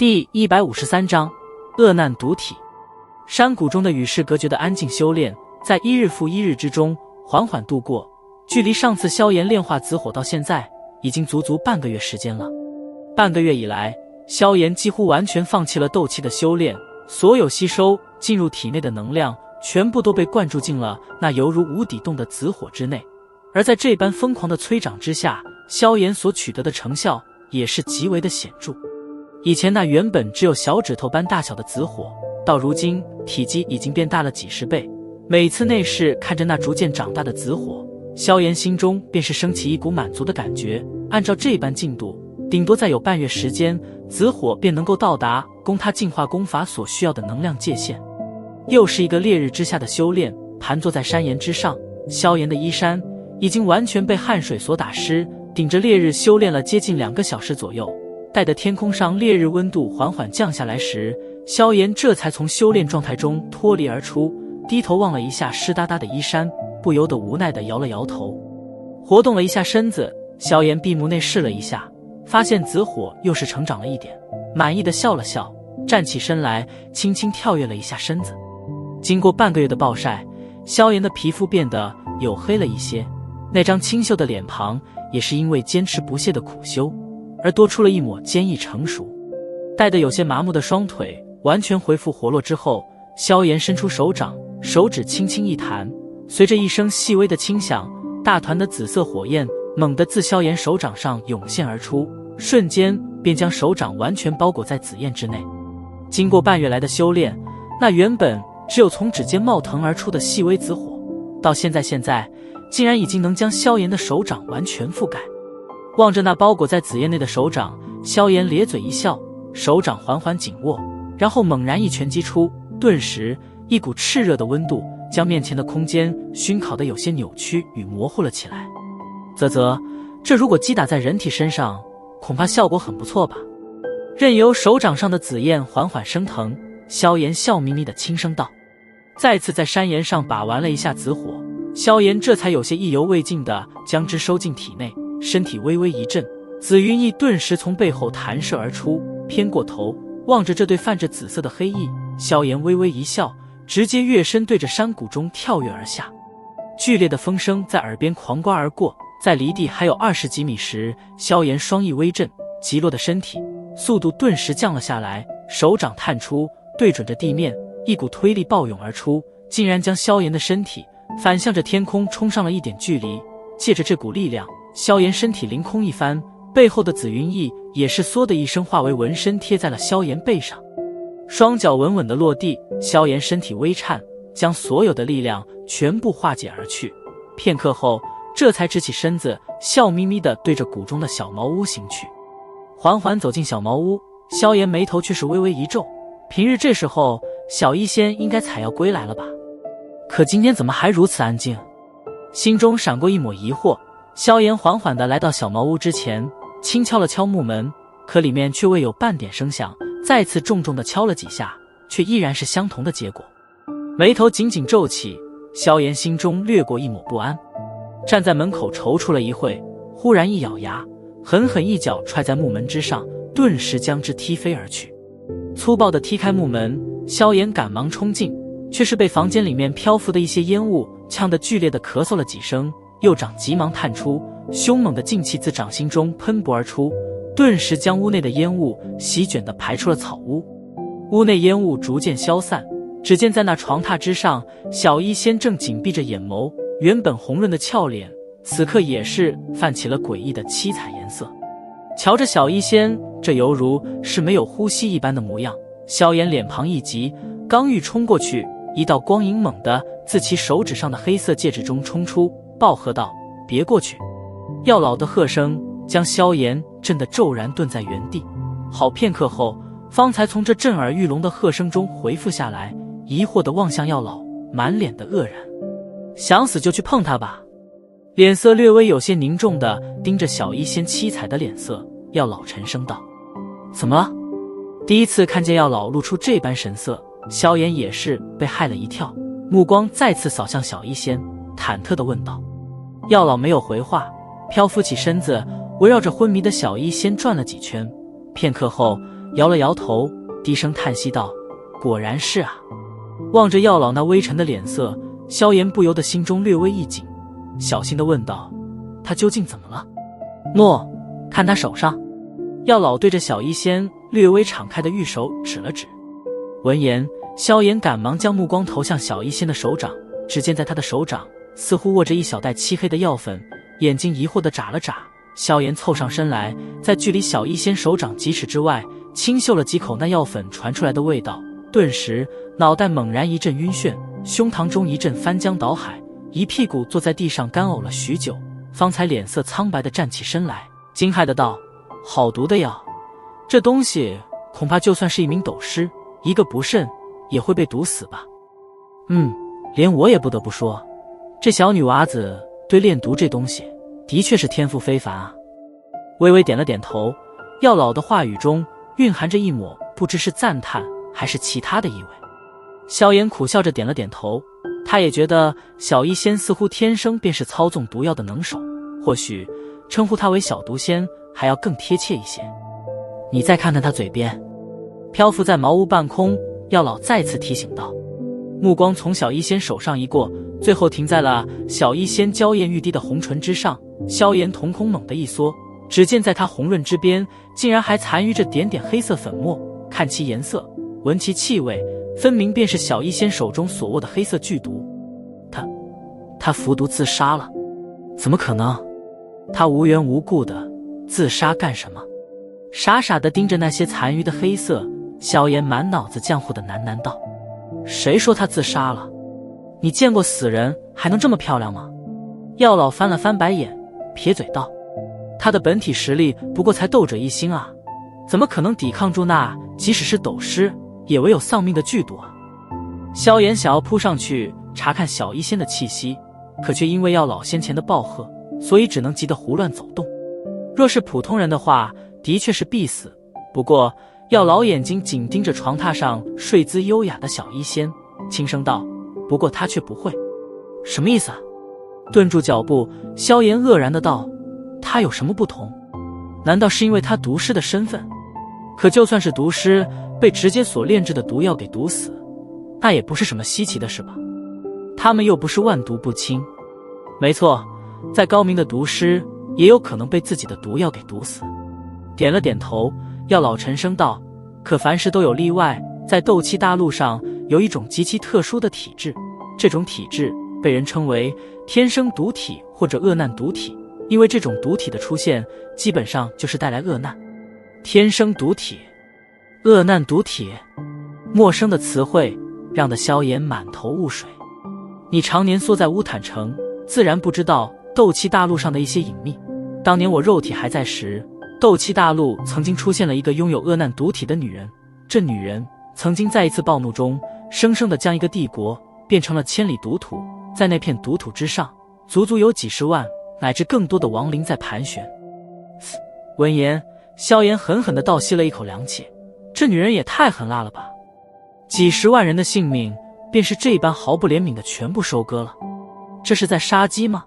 第153章恶难毒体。山谷中的与世隔绝的安静修炼，在一日复一日之中缓缓度过。距离上次萧炎炼化紫火到现在，已经足足半个月时间了。半个月以来，萧炎几乎完全放弃了斗气的修炼，所有吸收进入体内的能量，全部都被灌注进了那犹如无底洞的紫火之内。而在这般疯狂的催长之下，萧炎所取得的成效也是极为的显著。以前那原本只有小指头般大小的紫火，到如今体积已经变大了几十倍。每次内视看着那逐渐长大的紫火，萧炎心中便是升起一股满足的感觉。按照这般进度，顶多再有半月时间，紫火便能够到达供他进化功法所需要的能量界限。又是一个烈日之下的修炼，盘坐在山岩之上，萧炎的衣衫已经完全被汗水所打湿，顶着烈日修炼了接近2个小时左右。待得天空上烈日温度缓缓降下来时，萧炎这才从修炼状态中脱离而出，低头望了一下湿哒哒的衣衫，不由得无奈地摇了摇头。活动了一下身子，萧炎闭目内视了一下，发现紫火又是成长了一点，满意地笑了笑，站起身来，轻轻跳跃了一下身子。经过半个月的暴晒，萧炎的皮肤变得黝黑了一些，那张清秀的脸庞也是因为坚持不懈的苦修而多出了一抹坚毅成熟。待得有些麻木的双腿完全恢复活络之后，萧炎伸出手掌，手指轻轻一弹，随着一声细微的轻响，大团的紫色火焰猛地自萧炎手掌上涌现而出，瞬间便将手掌完全包裹在紫焰之内。经过半月来的修炼，那原本只有从指尖冒腾而出的细微紫火，到现在竟然已经能将萧炎的手掌完全覆盖。望着那包裹在紫焰内的手掌，萧炎咧嘴一笑，手掌缓缓紧握，然后猛然一拳击出，顿时一股炽热的温度将面前的空间熏烤得有些扭曲与模糊了起来。这如果击打在人体身上，恐怕效果很不错吧。任由手掌上的紫焰缓缓升腾，萧炎笑眯眯地轻声道。再次在山岩上把玩了一下紫火，萧炎这才有些意犹未尽地将之收进体内，身体微微一震，紫云翼顿时从背后弹射而出，偏过头望着这对泛着紫色的黑翼，萧炎微微一笑，直接跃身对着山谷中跳跃而下。剧烈的风声在耳边狂刮而过，在离地还有20几米时，萧炎双翼微震，急落的身体速度顿时降了下来，手掌探出，对准着地面，一股推力暴涌而出，竟然将萧炎的身体反向着天空冲上了一点距离。借着这股力量，萧炎身体凌空一翻，背后的紫云翼也是嗖的一声化为纹身贴在了萧炎背上。双脚稳稳地落地，萧炎身体微颤，将所有的力量全部化解而去。片刻后，这才直起身子，笑眯眯地对着谷中的小茅屋行去。缓缓走进小茅屋，萧炎眉头却是微微一皱，平日这时候小医仙应该采药归来了吧，可今天怎么还如此安静？心中闪过一抹疑惑，萧炎缓缓地来到小茅屋之前，轻敲了敲木门，可里面却未有半点声响，再次重重地敲了几下，却依然是相同的结果。眉头紧紧皱起，萧炎心中掠过一抹不安，站在门口踌躇了一会，忽然一咬牙，狠狠一脚踹在木门之上，顿时将之踢飞而去。粗暴地踢开木门，萧炎赶忙冲进，却是被房间里面漂浮的一些烟雾呛得剧烈地咳嗽了几声，右掌急忙探出，凶猛的劲气自掌心中喷薄而出，顿时将屋内的烟雾席卷地排出了草屋。屋内烟雾逐渐消散，只见在那床榻之上，小医仙正紧闭着眼眸，原本红润的俏脸此刻也是泛起了诡异的七彩颜色。瞧着小医仙这犹如是没有呼吸一般的模样，萧炎脸庞一急，刚欲冲过去，一道光影猛地自其手指上的黑色戒指中冲出，暴喝道：别过去！药老的喝声将萧炎震得骤然顿在原地，好片刻后方才从这震耳欲聋的喝声中回复下来，疑惑地望向药老，满脸的愕然。想死就去碰他吧。脸色略微有些凝重地盯着小医仙七彩的脸色，药老沉声道：怎么了？第一次看见药老露出这般神色，萧炎也是被害了一跳，目光再次扫向小医仙，忐忑地问道。药老没有回话，漂浮起身子，围绕着昏迷的小医仙转了几圈，片刻后摇了摇头，低声叹息道：“果然是啊。”望着药老那微沉的脸色，萧炎不由得心中略微一紧，小心地问道：“他究竟怎么了？”“诺，看他手上。”药老对着小医仙略微敞开的玉手指了指。闻言，萧炎赶忙将目光投向小医仙的手掌，只见在他的手掌似乎握着一小袋漆黑的药粉，眼睛疑惑地眨了眨。萧炎凑上身来，在距离小医仙手掌几尺之外轻嗅了几口那药粉传出来的味道，顿时脑袋猛然一阵晕眩，胸膛中一阵翻江倒海，一屁股坐在地上干呕了许久，方才脸色苍白地站起身来，惊骇地道：“好毒的药，这东西恐怕就算是一名斗师，一个不慎也会被毒死吧？”“连我也不得不说，这小女娃子对炼毒这东西的确是天赋非凡啊。”微微点了点头，药老的话语中蕴含着一抹不知是赞叹还是其他的意味。萧炎苦笑着点了点头，他也觉得小医仙似乎天生便是操纵毒药的能手，或许称呼她为小毒仙还要更贴切一些。“你再看看她嘴边。”漂浮在茅屋半空，药老再次提醒道。目光从小医仙手上一过，最后停在了小医仙娇艳欲滴的红唇之上。萧炎瞳孔猛地一缩，只见在她红润之边竟然还残余着点点黑色粉末，看其颜色，闻其气味，分明便是小医仙手中所握的黑色剧毒。他服毒自杀了？怎么可能？他无缘无故的自杀干什么？傻傻地盯着那些残余的黑色，萧炎满脑子浆糊的喃喃道：“谁说他自杀了？你见过死人还能这么漂亮吗？”药老翻了翻白眼，撇嘴道：“他的本体实力不过才斗者一星啊，怎么可能抵抗住那即使是斗师也唯有丧命的剧毒啊？”萧炎想要扑上去查看小医仙的气息，可却因为药老先前的暴喝，所以只能急得胡乱走动。若是普通人的话，的确是必死。不过药老眼睛紧盯着床榻上睡姿优雅的小医仙，轻声道：“不过他却不会。”“什么意思啊？”顿住脚步，萧炎愕然的道：“他有什么不同？难道是因为他毒师的身份？可就算是毒师被直接所炼制的毒药给毒死，那也不是什么稀奇的事吧？他们又不是万毒不侵。没错，再高明的毒师也有可能被自己的毒药给毒死。”点了点头，药老沉声道：“可凡事都有例外，在斗气大陆上有一种极其特殊的体质，这种体质被人称为天生毒体或者恶难毒体，因为这种毒体的出现基本上就是带来恶难。”“天生毒体，恶难毒体。”陌生的词汇让得萧炎满头雾水。你常年缩在乌坦城，自然不知道斗气大陆上的一些隐秘。当年我肉体还在时，斗气大陆曾经出现了一个拥有恶难毒体的女人，这女人曾经在一次暴怒中生生地将一个帝国变成了千里毒土，在那片毒土之上，足足有几十万乃至更多的亡灵在盘旋。闻言，萧炎狠狠地倒吸了一口凉气，这女人也太狠辣了吧！几十万人的性命便是这般毫不怜悯的全部收割了，这是在杀鸡吗？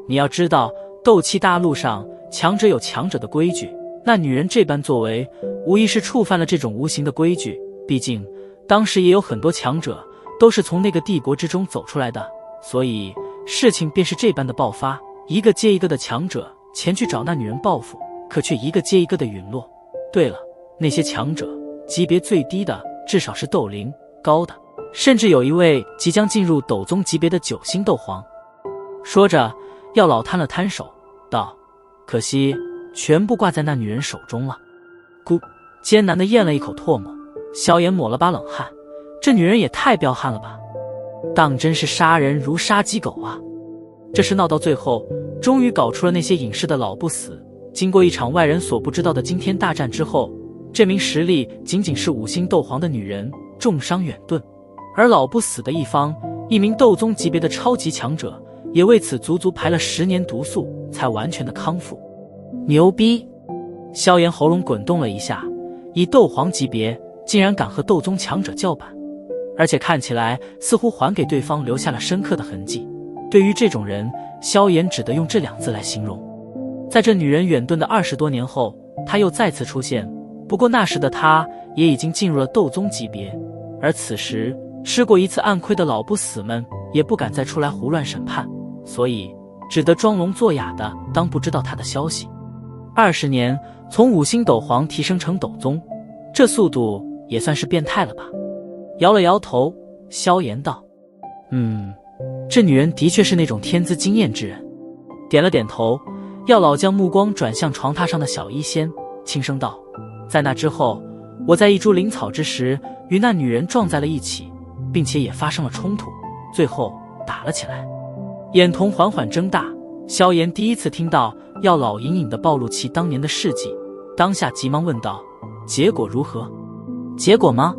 你要知道，斗气大陆上强者有强者的规矩，那女人这般作为无疑是触犯了这种无形的规矩，毕竟当时也有很多强者都是从那个帝国之中走出来的，所以事情便是这般的爆发，一个接一个的强者前去找那女人报复，可却一个接一个的陨落。对了，那些强者级别最低的至少是斗灵，高的甚至有一位即将进入斗宗级别的9星斗皇。说着，药老摊了摊手道：“可惜全部挂在那女人手中了。”咕，艰难地咽了一口唾沫，萧炎抹了把冷汗，这女人也太彪悍了吧，当真是杀人如杀鸡狗啊！这事闹到最后，终于搞出了那些隐士的老不死。经过一场外人所不知道的惊天大战之后，这名实力仅仅是5星斗皇的女人重伤远遁，而老不死的一方，一名斗宗级别的超级强者，也为此足足排了10年毒素才完全的康复。牛逼！萧炎喉咙滚动了一下，以斗皇级别竟然敢和斗宗强者叫板，而且看起来似乎还给对方留下了深刻的痕迹。对于这种人，萧炎只得用这2字来形容。在这女人远遁的20多年后，她又再次出现，不过那时的他也已经进入了斗宗级别，而此时吃过一次暗亏的老不死们也不敢再出来胡乱审判，所以只得装聋作哑的当不知道他的消息。20年从5星斗皇提升成斗宗，这速度也算是变态了吧？摇了摇头，萧炎道：这女人的确是那种天资惊艳之人。点了点头，药老将目光转向床榻上的小医仙，轻声道：在那之后，我在一株灵草之时与那女人撞在了一起，并且也发生了冲突，最后打了起来。眼瞳缓缓睁大，萧炎第一次听到药老隐隐地暴露其当年的事迹，当下急忙问道：结果如何？结果吗？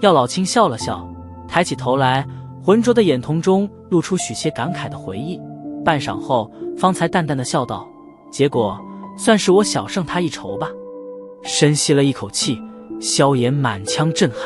药老轻笑了笑，抬起头来，浑浊的眼瞳中露出许些感慨的回忆，半晌后方才淡淡的笑道：结果算是我小胜他一筹吧。深吸了一口气，萧炎满腔震撼。